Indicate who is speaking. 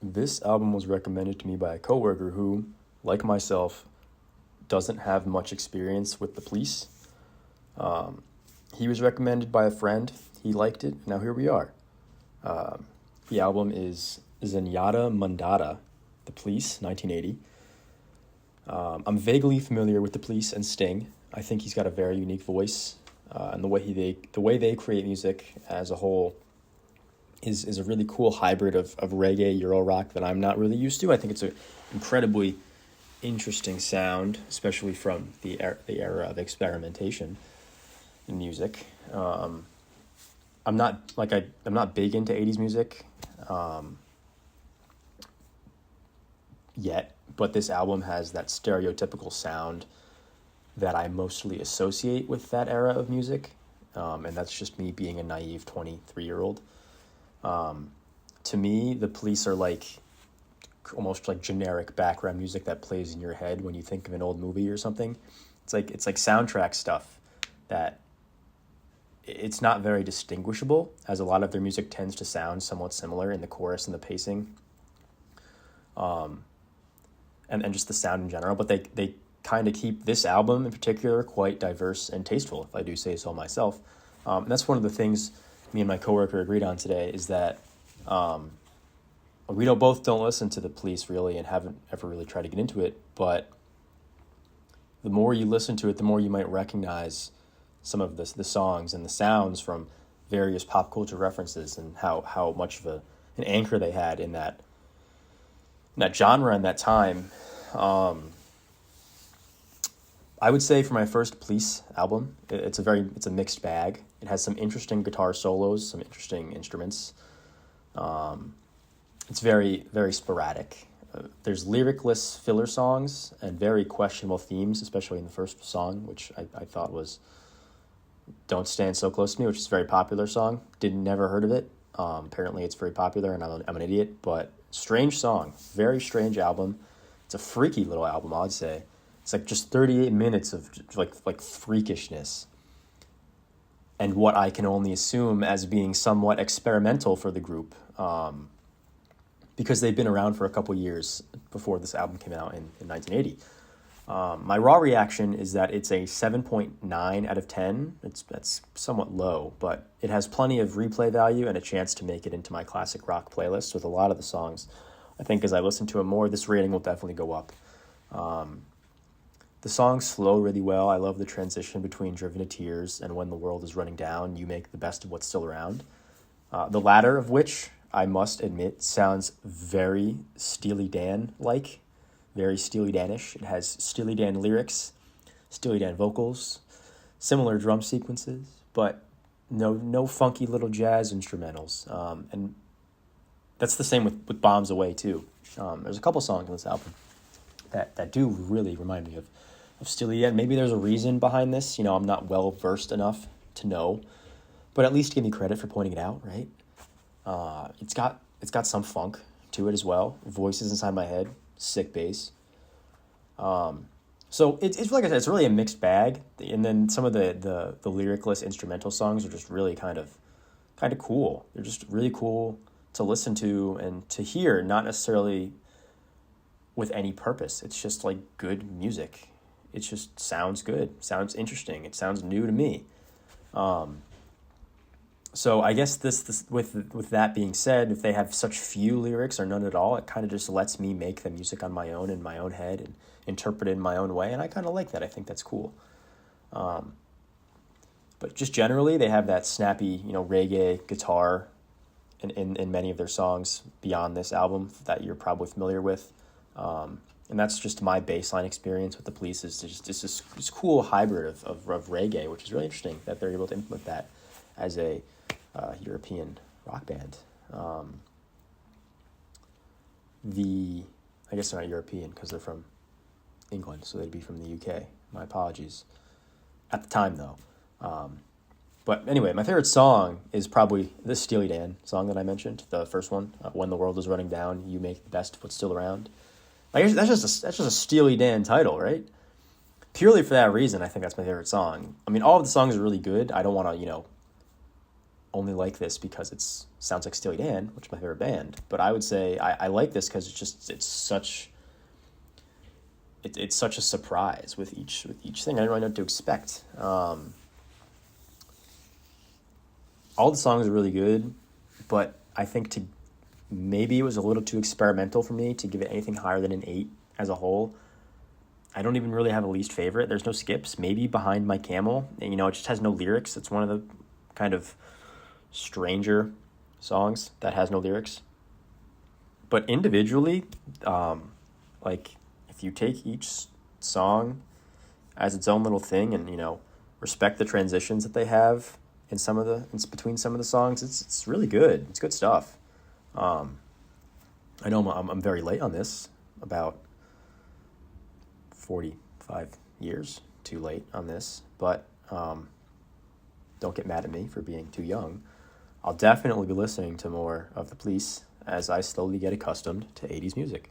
Speaker 1: This album was recommended to me by a coworker who, like myself, doesn't have much experience with the police. Um, he was recommended by a friend. He liked it. Now here we are. Um, the album is Zenyatta Mondatta, The Police, 1980. I'm vaguely familiar with The Police and Sting. I think he's got a very unique voice, and the way they create music as a whole is a really cool hybrid of reggae, Euro rock that I'm not really used to. I think it's an incredibly interesting sound, especially from the era of experimentation in music. I'm not big into 80s music yet, but this album has that stereotypical sound that I mostly associate with that era of music. And that's just me being a naive 23-year-old. To me, the Police are like almost like generic background music that plays in your head when you think of an old movie or something. It's like soundtrack stuff that it's not very distinguishable, as a lot of their music tends to sound somewhat similar in the chorus and the pacing, and just the sound in general. But they kind of keep this album in particular quite diverse and tasteful, if I do say so myself. And that's one of the things me and my coworker agreed on today, is that we don't listen to the Police really, and haven't ever really tried to get into it. But the more you listen to it, the more you might recognize some of the songs and the sounds from various pop culture references, and how much of an anchor they had in that genre and that time. I would say for my first Police album, it's a mixed bag. It has some interesting guitar solos, some interesting instruments. It's very, very sporadic. There's lyricless filler songs and very questionable themes, especially in the first song, which I thought was "Don't Stand So Close to Me," which is a very popular song. Never heard of it. Apparently it's very popular, and I'm an idiot, but strange song. Very strange album. It's a freaky little album, I'd say. It's like just 38 minutes of like freakishness, and what I can only assume as being somewhat experimental for the group, because they've been around for a couple years before this album came out in 1980. My raw reaction is that it's a 7.9 out of 10. That's somewhat low, but it has plenty of replay value and a chance to make it into my classic rock playlist with a lot of the songs. I think as I listen to it more, this rating will definitely go up. The songs flow really well. I love the transition between Driven to Tears and When the World is Running Down, You Make the Best of What's Still Around. The latter of which, I must admit, sounds very Steely Dan-like. Very Steely Dan-ish. It has Steely Dan lyrics, Steely Dan vocals, similar drum sequences, but no funky little jazz instrumentals. And that's the same with Bombs Away, too. There's a couple songs on this album that do really remind me of Steely Dan. Maybe there's a reason behind this. I'm not well-versed enough to know, but at least give me credit for pointing it out, right? It's got some funk to it as well. Voices inside my head. Sick bass. So it's like I said, it's really a mixed bag. And then some of the lyricless instrumental songs are just really kind of cool. They're just really cool to listen to and to hear, not necessarily with any purpose. It's just like good music. It just sounds good, sounds interesting. It sounds new to me. So I guess this with that being said, if they have such few lyrics or none at all, it kind of just lets me make the music on my own in my own head and interpret it in my own way, and I kind of like that. I think that's cool. But just generally, they have that snappy, reggae guitar in many of their songs beyond this album that you're probably familiar with. And that's just my baseline experience with the Police, is just this cool hybrid of reggae, which is really interesting that they're able to implement that as a European rock band. I guess they're not European because they're from England, so they'd be from the UK. My apologies. At the time, though. But anyway, my favorite song is probably this Steely Dan song that I mentioned, the first one, When the World is Running Down, You Make the Best of What's Still Around. Like, that's just a Steely Dan title, right? Purely for that reason, I think that's my favorite song. I mean, all of the songs are really good. I don't want to, only like this because it sounds like Steely Dan, which is my favorite band. But I would say I like this because it's such a surprise with each thing. I didn't really know what to expect. All the songs are really good, but I think maybe it was a little too experimental for me to give it anything higher than an 8 as a whole. I don't even really have a least favorite. There's no skips. Maybe Behind My Camel. It just has no lyrics. It's one of the kind of stranger songs that has no lyrics. But individually, like if you take each song as its own little thing and respect the transitions that they have in between some of the songs, it's really good. It's good stuff. I know I'm very late on this, about 45 years too late on this, but don't get mad at me for being too young. I'll definitely be listening to more of The Police as I slowly get accustomed to 80s music.